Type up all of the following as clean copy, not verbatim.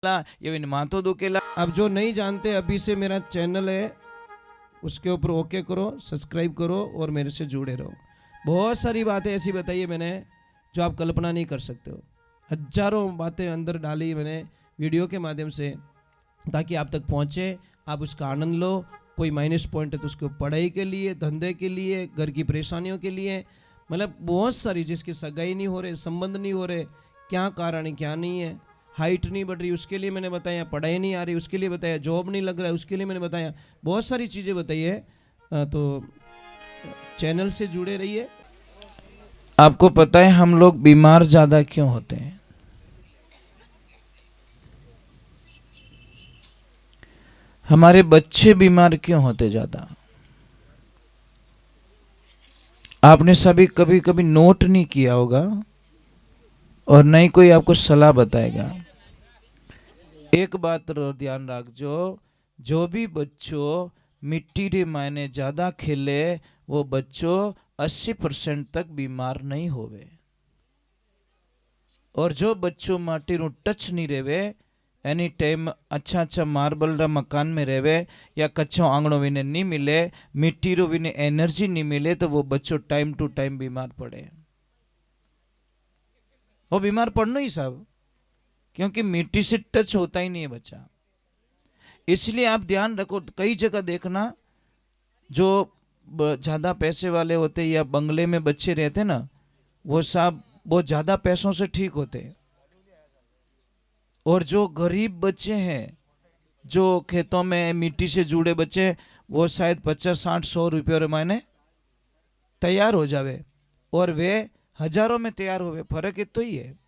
ये माथो दुखेला। अब जो नहीं जानते, अभी से मेरा चैनल है उसके ऊपर ओके करो, सब्सक्राइब करो और मेरे से जुड़े रहो। बहुत सारी बातें ऐसी बताई है मैंने जो आप कल्पना नहीं कर सकते हो। हजारों बातें अंदर डाली मैंने वीडियो के माध्यम से, ताकि आप तक पहुंचे, आप उसका आनंद लो। कोई माइनस पॉइंट है तो उसको पढ़ाई के लिए, धंधे के लिए, घर की परेशानियों के लिए, मतलब बहुत सारी, जिसकी सगाई नहीं हो रहे, संबंध नहीं हो रहे, क्या कारण है क्या नहीं है, हाइट नहीं बढ़ रही उसके लिए मैंने बताया, पढ़ाई नहीं आ रही उसके लिए बताया, जॉब नहीं लग रहा है उसके लिए मैंने बताया, बहुत सारी चीज़ें बताई है। तो चैनल से जुड़े रहिए। आपको पता है हम लोग बीमार ज्यादा क्यों होते हैं? हमारे बच्चे बीमार क्यों होते ज्यादा? आपने सभी कभी कभी नोट नहीं किया होगा और नहीं कोई आपको सलाह बताएगा। एक बात ध्यान रखो, जो भी बच्चों मिट्टी रे मायने ज्यादा खेले वो बच्चों 80% तक बीमार नहीं होवे। और जो बच्चों माटी रू टच नहीं रेवे, एनी टाइम अच्छा अच्छा मार्बल रा मकान में रेवे या कच्चो आंगणो विने नहीं मिले, मिट्टी रो विने एनर्जी नहीं मिले, तो वो बच्चों टाइम टू टाइम बीमार पड़े। वो बीमार पड़ना ही सब, क्योंकि मिट्टी से टच होता ही नहीं है बच्चा। इसलिए आप ध्यान रखो, कई जगह देखना जो ज्यादा पैसे वाले होते या बंगले में बच्चे रहते ना, वो सब बहुत ज्यादा पैसों से ठीक होते। और जो गरीब बच्चे हैं, जो खेतों में मिट्टी से जुड़े बच्चे, वो शायद 50-60-100 रुपये महीने तैयार हो जावे और वे हजारों में तैयार होवे। फर्क इतो ही है।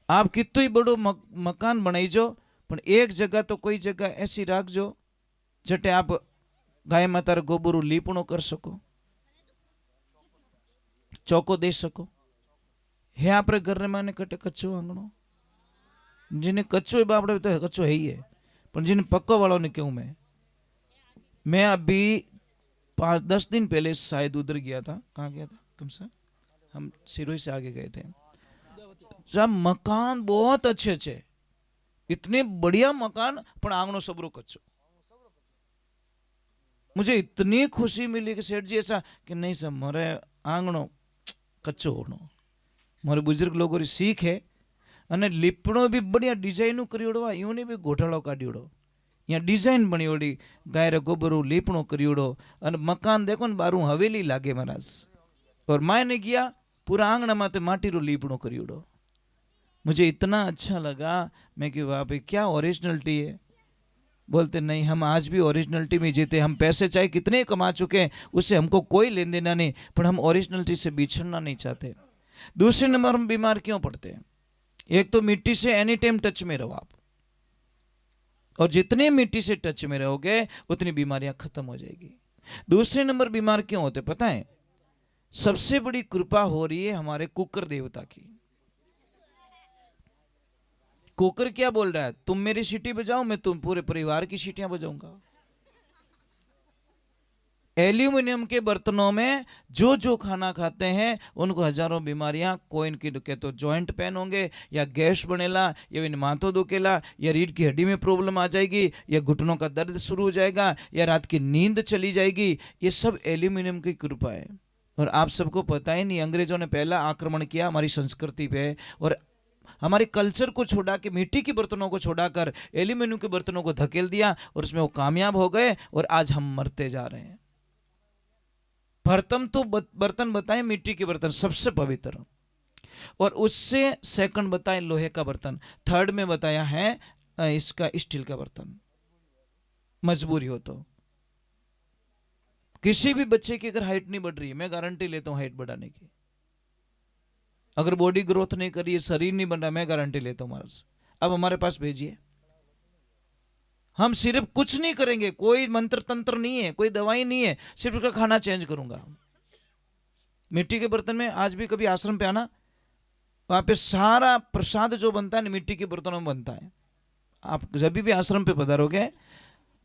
आप कितो ही बड़ो मकान बनाईजो, पर एक जगह तो कोई जगह ऐसी राखजो जटे आप गाय माता गोबरू लीपणो कर सको, चौको दे सको। है आपरे घर में कटे कच्चो आंगणो, जिन्हें कच्चो बापड़े तो कच्चो है ही है, पर जिन्हें पक्का वालों ने क्यों। मैं अभी 5-10 दिन पहले शायद उधर गया था। कहाँ गया था? कम से हम सिरोही से आगे गए थे। जब मकान बहुत अच्छे अच्छे, इतने बढ़िया मकान, पर आंगणो सबरो कच्चो। मुझे इतनी खुशी मिली कि सेठ जी ऐसा कि नहीं सर, मारे आंगणो कच्चो होनो। मारे बुजुर्ग लोगों की सीख है। अने लीपणो भी बढ़िया डिजाइन करियोड़ो, यूं नहीं भी घोटाड़ो काढ़ियोड़ो, यहाँ डिजाइन बनियोड़ी, गाय रे गोबरू लीपणो करियोड़ो। अने मकान देखो न, बारू हवेली लागे महाराज। और मायने गया पूरा आंगणा माते माटी रो लीपणो करियोड़ो। मुझे इतना अच्छा लगा। मैं कि वाह भाई, क्या ओरिजिनलिटी है। बोलते नहीं, हम आज भी ओरिजिनलिटी में जीते। हम पैसे चाहे कितने कमा चुके हैं, उससे हमको कोई लेन देना नहीं, पर हम ओरिजिनलिटी से बिछड़ना नहीं चाहते। दूसरे नंबर हम बीमार क्यों पड़ते हैं? एक तो मिट्टी से एनी टाइम टच में रहो आप, और जितने मिट्टी से टच में रहोगे उतनी बीमारियां खत्म हो जाएगी। दूसरे नंबर बीमार क्यों होते पता है? सबसे बड़ी कृपा हो रही है हमारे कुकर देवता की। कुकर क्या बोल रहा है? तुम मेरी सीटी बजाओ, मैं तुम पूरे परिवार की सीटियां बजाऊंगा। एल्यूमिनियम के बर्तनों में जो जो खाना खाते हैं उनको हजारों बीमारियां, कोई इनकी दुखे तो जॉइंट पेन होंगे, या गैस बनेला, या इन माथो दुखेला, या रीढ़ की हड्डी में प्रॉब्लम आ जाएगी, या घुटनों का दर्द शुरू हो जाएगा, या रात की नींद चली जाएगी। ये सब एल्यूमिनियम की कृपा है। और आप सबको पता ही नहीं, अंग्रेजों ने पहला आक्रमण किया हमारी संस्कृति पे, और हमारे कल्चर को छोड़ा के, मिट्टी के बर्तनों को छोड़ाकर एल्यूमिनियम के बर्तनों को धकेल दिया, और उसमें वो कामयाब हो गए, और आज हम मरते जा रहे हैं। प्रथम तो बर्तन बताए मिट्टी के बर्तन सबसे पवित्र, और उससे सेकंड बताए लोहे का बर्तन, थर्ड में बताया है इसका स्टील का बर्तन। मजबूरी हो तो किसी भी बच्चे की अगर हाइट नहीं बढ़ रही है, मैं गारंटी लेता हूं हाइट बढ़ाने की। अगर बॉडी ग्रोथ नहीं करी है, शरीर नहीं बन रहा, मैं गारंटी लेता हूं महाराज, अब हमारे पास भेजिए। हम सिर्फ कुछ नहीं करेंगे, कोई मंत्र तंत्र नहीं है, कोई दवाई नहीं है, सिर्फ उसका खाना चेंज करूंगा। मिट्टी के बर्तन में आज भी कभी आश्रम पे आना, वहां पे सारा प्रसाद जो बनता है ना मिट्टी के बर्तनों में बनता है। आप जब भी आश्रम पे पधारोगे,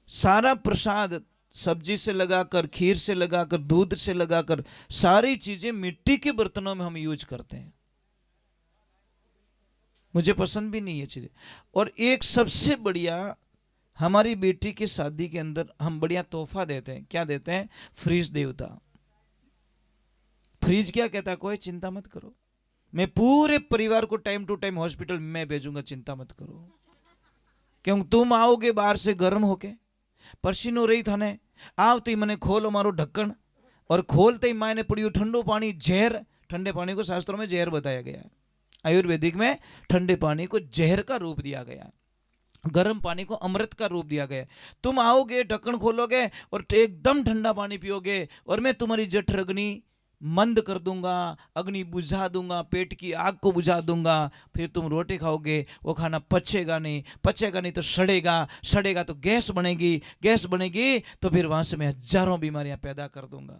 सारा प्रसाद सब्जी से लगाकर, खीर से लगाकर, दूध से लगाकर, सारी चीजें मिट्टी के बर्तनों में हम यूज करते हैं। मुझे पसंद भी नहीं ये चीज़ें। और एक सबसे बढ़िया, हमारी बेटी की शादी के अंदर हम बढ़िया तोहफा देते हैं। क्या देते हैं? फ्रिज देवता। फ्रिज क्या कहता है? कोई चिंता मत करो, मैं पूरे परिवार को टाइम टू टाइम हॉस्पिटल में भेजूंगा, चिंता मत करो। क्यों? तुम आओगे बाहर से गर्म होके, पसीनो रही थाने, आवती मने खोलो मारो ढक्कन, और खोलते ही मायने पड़ियो ठंडो पानी, जहर। ठंडे पानी को शास्त्रों में जहर बताया गया है, आयुर्वेदिक में ठंडे पानी को जहर का रूप दिया गया है, गर्म पानी को अमृत का रूप दिया गया है। तुम आओगे, ढक्कन खोलोगे और एकदम ठंडा पानी पियोगे, और मैं तुम्हारी जठर अग्नि मंद कर दूंगा, अग्नि बुझा दूंगा, पेट की आग को बुझा दूंगा। फिर तुम रोटी खाओगे, वो खाना पचेगा नहीं, पचेगा नहीं तो सड़ेगा, सड़ेगा तो गैस बनेगी, गैस बनेगी तो फिर वहां से मैं हजारों बीमारियां पैदा कर दूंगा।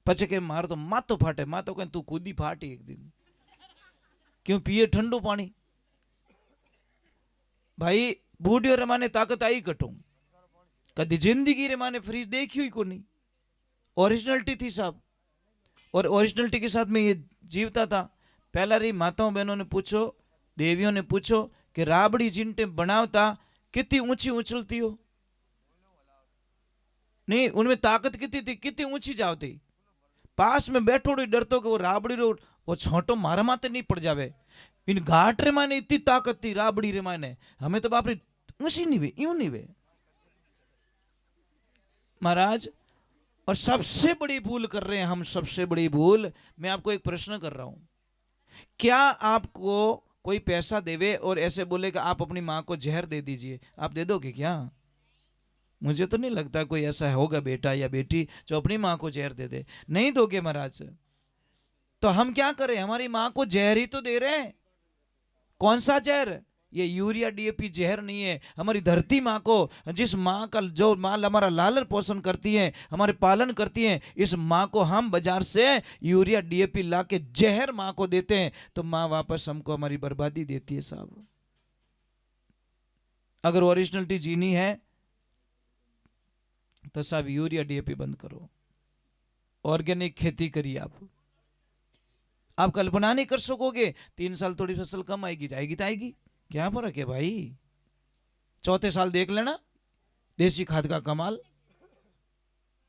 पचे के मार तो मातो फाटे, मातो कहें तू खुद ही फाटी एक दिन, क्यों? पिए ठंडू पानी। भाई बूढ़ी रे माने ताकत आई कटू, कदी जिंदगी रे माने फ्रिज देखी हुई को नहीं। ओरिजिनलिटी थी साहब, और ओरिजिनलिटी के साथ में ये जीवता था। पहला रही माताओं बहनों ने पूछो, देवियों ने पूछो कि राबड़ी जिनटे बनावता कितनी ऊंची उछलती हो? नहीं, उनमें ताकत कितनी थी, कितनी ऊंची जावती। पास में बैठो डरतो कि वो राबड़ी रो वो छोटो मारा माते नहीं पड़ जावे। इन घाट रे माने इतनी ताकत थी राबड़ी रे माने, हमें तो बाप रे ऊंची नहीं वे, यूं नहीं वे महाराज। और सबसे बड़ी भूल कर रहे हैं हम, सबसे बड़ी भूल। मैं आपको एक प्रश्न कर रहा हूं, क्या आपको कोई पैसा देवे और ऐसे बोले कि आप अपनी मां को जहर दे दीजिए, आप दे दोगे क्या? मुझे तो नहीं लगता कोई ऐसा होगा बेटा या बेटी जो अपनी मां को जहर दे दे। नहीं दोगे महाराज। तो हम क्या करें? हमारी मां को जहर ही तो दे रहे हैं। कौन सा जहर? ये यूरिया डीएपी जहर नहीं है। हमारी धरती माँ को, जिस माँ का जो माँ हमारा लालन पोषण करती है, हमारे पालन करती है, इस माँ को हम बाजार से यूरिया डीएपी ला के जहर माँ को देते हैं, तो माँ वापस हमको हमारी बर्बादी देती है साहब। अगर ओरिजिनलिटी जीनी है तो साहब यूरिया डीएपी बंद करो, ऑर्गेनिक खेती करिए। आप कल्पना नहीं कर सकोगे, 3 साल थोड़ी फसल कम आएगी, जाएगी तो आएगी, क्या फर्क है भाई? चौथे साल देख लेना देसी खाद का कमाल,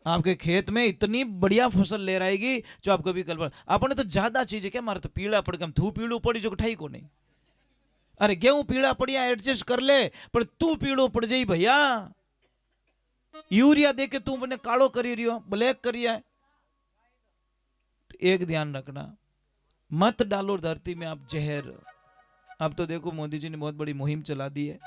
आपके खेत में इतनी बढ़िया फसल ले आएगी जो आप कभी कल्पना। आपने तो ज्यादा चीजें क्या मारे, तो पीड़ा पड़ गया, थू पीड़ू पड़ी जो ठाई को नहीं। अरे गेहूं पीड़ा पड़िया एडजस्ट कर ले, पर तू पीड़ो पड़ जाई भैया। यूरिया दे के तू मैंने कालो करी रियो, ब्लैक करिया। तो एक ध्यान रखना, मत डालो धरती में आप जहर। अब तो देखो मोदी जी ने बहुत बड़ी मुहिम चला दी है,